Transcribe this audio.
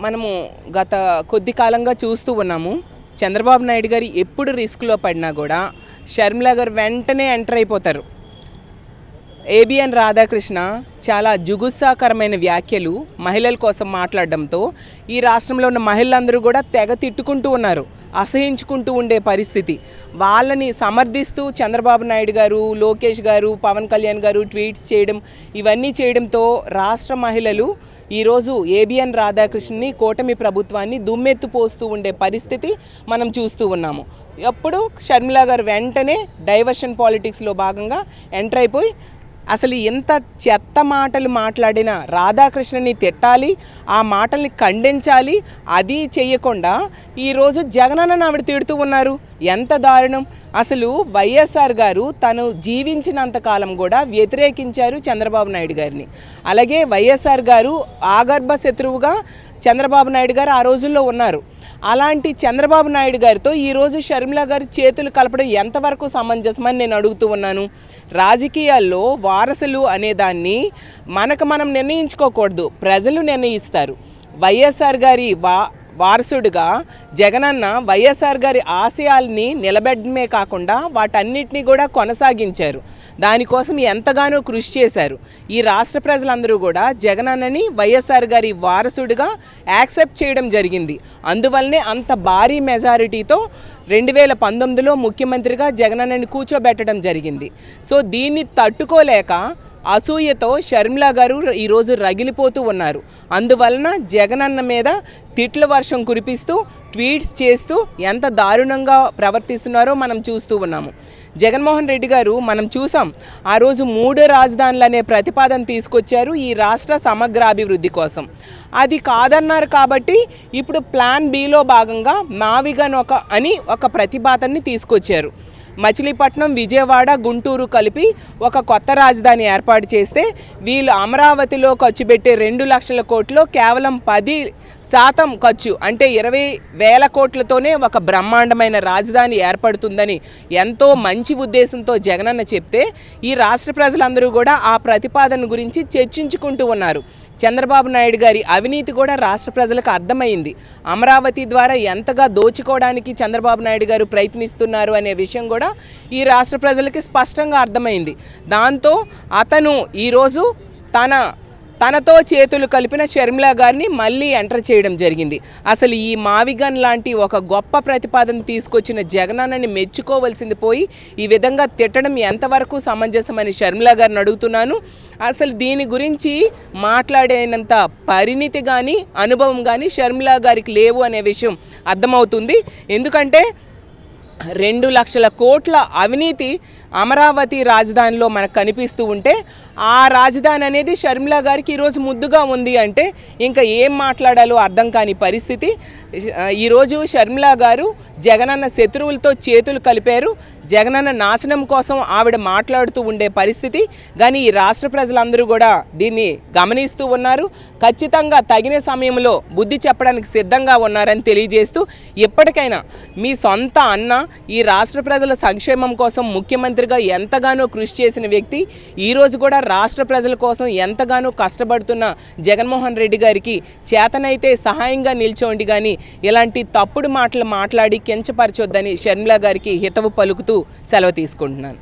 మనము గత కొద్ది కాలంగా చూస్తూ ఉన్నాము. చంద్రబాబు నాయుడు గారు ఎప్పుడు రిస్క్లో పడినా కూడా షర్మిల గారు వెంటనే ఎంటర్ అయిపోతారు. ఏబిఎన్ రాధాకృష్ణ చాలా జుగుత్సాకరమైన వ్యాఖ్యలు మహిళల కోసం మాట్లాడడంతో ఈ రాష్ట్రంలో ఉన్న మహిళలందరూ కూడా తెగ తిట్టుకుంటూ ఉన్నారు, అసహించుకుంటూ ఉండే పరిస్థితి. వాళ్ళని సమర్థిస్తూ చంద్రబాబు నాయుడు గారు, లోకేష్ గారు, పవన్ కళ్యాణ్ గారు ట్వీట్స్ చేయడం, ఇవన్నీ చేయడంతో రాష్ట్ర మహిళలు ఈరోజు ఏబిఎన్ రాధాకృష్ణని, కూటమి ప్రభుత్వాన్ని దుమ్మెత్తుపోస్తూ ఉండే పరిస్థితి మనం చూస్తూ ఉన్నాము. అప్పుడు షర్మిల గారు వెంటనే డైవర్షన్ పాలిటిక్స్లో భాగంగా ఎంటర్ అయిపోయి అసలు ఎంత చెత్త మాటలు మాట్లాడిన రాధాకృష్ణని తిట్టాలి, ఆ మాటల్ని ఖండించాలి, అది చెయ్యకుండా ఈరోజు జగనన్న ఆవిడ తిడుతూ ఉన్నారు. ఎంత దారుణం! అసలు వైఎస్ఆర్ గారు తను జీవించినంతకాలం కూడా వ్యతిరేకించారు చంద్రబాబు నాయుడు గారిని. అలాగే వైఎస్ఆర్ గారు ఆగర్భ శత్రువుగా చంద్రబాబు నాయుడు గారు ఆ రోజుల్లో ఉన్నారు. అలాంటి చంద్రబాబు నాయుడు గారితో ఈరోజు షర్మిల గారు చేతులు కలపడం ఎంతవరకు సమంజసమని నేను అడుగుతూ ఉన్నాను. రాజకీయాల్లో వారసులు అనేదాన్ని మనం నిర్ణయించుకోకూడదు, ప్రజలు నిర్ణయిస్తారు. వైఎస్ఆర్ గారి వారసుడిగా జగనన్న వైఎస్ఆర్ గారి ఆశయాల్ని నిలబెట్టడమే కాకుండా వాటన్నిటినీ కూడా కొనసాగించారు. దానికోసం ఎంతగానో కృషి చేశారు. ఈ రాష్ట్ర ప్రజలందరూ కూడా జగనన్నని వైఎస్ఆర్ గారి వారసుడిగా యాక్సెప్ట్ చేయడం జరిగింది. అందువల్లనే అంత భారీ మెజారిటీతో 2019లో ముఖ్యమంత్రిగా జగనన్నని కూర్చోబెట్టడం జరిగింది. సో దీన్ని తట్టుకోలేక అసూయతో షర్మిల గారు ఈరోజు రగిలిపోతూ ఉన్నారు. అందువలన జగనన్న మీద తిట్ల వర్షం కురిపిస్తూ ట్వీట్స్ చేస్తూ ఎంత దారుణంగా ప్రవర్తిస్తున్నారో మనం చూస్తూ ఉన్నాము. జగన్మోహన్ రెడ్డి గారు మనం చూసాం, ఆ రోజు 3 రాజధానులు అనే ప్రతిపాదన తీసుకొచ్చారు ఈ రాష్ట్ర సమగ్రాభివృద్ధి కోసం. అది కాదన్నారు కాబట్టి ఇప్పుడు ప్లాన్ బిలో భాగంగా మావిగన్ ఒక ప్రతిపాదనని తీసుకొచ్చారు. మచిలీపట్నం, విజయవాడ, గుంటూరు కలిపి ఒక కొత్త రాజధాని ఏర్పాటు చేస్తే వీళ్ళు అమరావతిలో ఖర్చు పెట్టే 2 లక్షల కోట్లు కేవలం 10% ఖర్చు అంటే 20,000 కోట్లతోనే ఒక బ్రహ్మాండమైన రాజధాని ఏర్పడుతుందని ఎంతో మంచి ఉద్దేశంతో జగనన్న చెప్తే ఈ రాష్ట్ర ప్రజలందరూ కూడా ఆ ప్రతిపాదన గురించి చర్చించుకుంటూ ఉన్నారు. చంద్రబాబు నాయుడు గారి అవినీతి కూడా రాష్ట్ర ప్రజలకు అర్థమైంది. అమరావతి ద్వారా ఎంతగా దోచుకోవడానికి చంద్రబాబు నాయుడు గారు ప్రయత్నిస్తున్నారు అనే విషయం కూడా ఈ రాష్ట్ర ప్రజలకి స్పష్టంగా అర్థమైంది. దాంతో అతను ఈరోజు తనతో చేతులు కలిపిన షర్మిల గారిని మళ్ళీ ఎంటర్ చేయడం జరిగింది. అసలు ఈ మావిగన్ లాంటి ఒక గొప్ప ప్రతిపాదన తీసుకొచ్చిన జగనన్నని మెచ్చుకోవాల్సింది పోయి ఈ విధంగా తిట్టడం ఎంతవరకు సమంజసమని షర్మిల గారిని అడుగుతున్నాను. అసలు దీని గురించి మాట్లాడేనంత పరిణితి కానీ అనుభవం కానీ షర్మిల గారికి లేవు అనే విషయం అర్థమవుతుంది. ఎందుకంటే 2 లక్షల కోట్ల అవినీతి అమరావతి రాజధానిలో మనకు కనిపిస్తూ ఉంటే ఆ రాజధాని అనేది షర్మిల గారికి ఈరోజు ముద్దుగా ఉంది అంటే ఇంకా ఏం మాట్లాడాలో అర్థం కాని పరిస్థితి. ఈరోజు షర్మిల గారు జగనన్న శత్రువులతో చేతులు కలిపారు. జగనన్న నాశనం కోసం ఆవిడ మాట్లాడుతూ ఉండే పరిస్థితి. కానీ ఈ రాష్ట్ర ప్రజలందరూ కూడా దీన్ని గమనిస్తూ ఉన్నారు. ఖచ్చితంగా తగిన సమయంలో బుద్ధి చెప్పడానికి సిద్ధంగా ఉన్నారని తెలియజేస్తూ, ఎప్పటికైనా మీ సొంత అన్న ఈ రాష్ట్ర ప్రజల సంక్షేమం కోసం ముఖ్యమంత్రిగా ఎంతగానో కృషి చేసిన వ్యక్తి, ఈరోజు కూడా రాష్ట్ర ప్రజల కోసం ఎంతగానో కష్టపడుతున్న జగన్మోహన్ రెడ్డి గారికి చేతనైతే సహాయంగా నిల్చోండి, కానీ ఇలాంటి తప్పుడు మాటలు మాట్లాడి కించపరచొద్దని షర్మిల గారికి హితవు పలుకుతూ సెలవు తీసుకుంటున్నాను.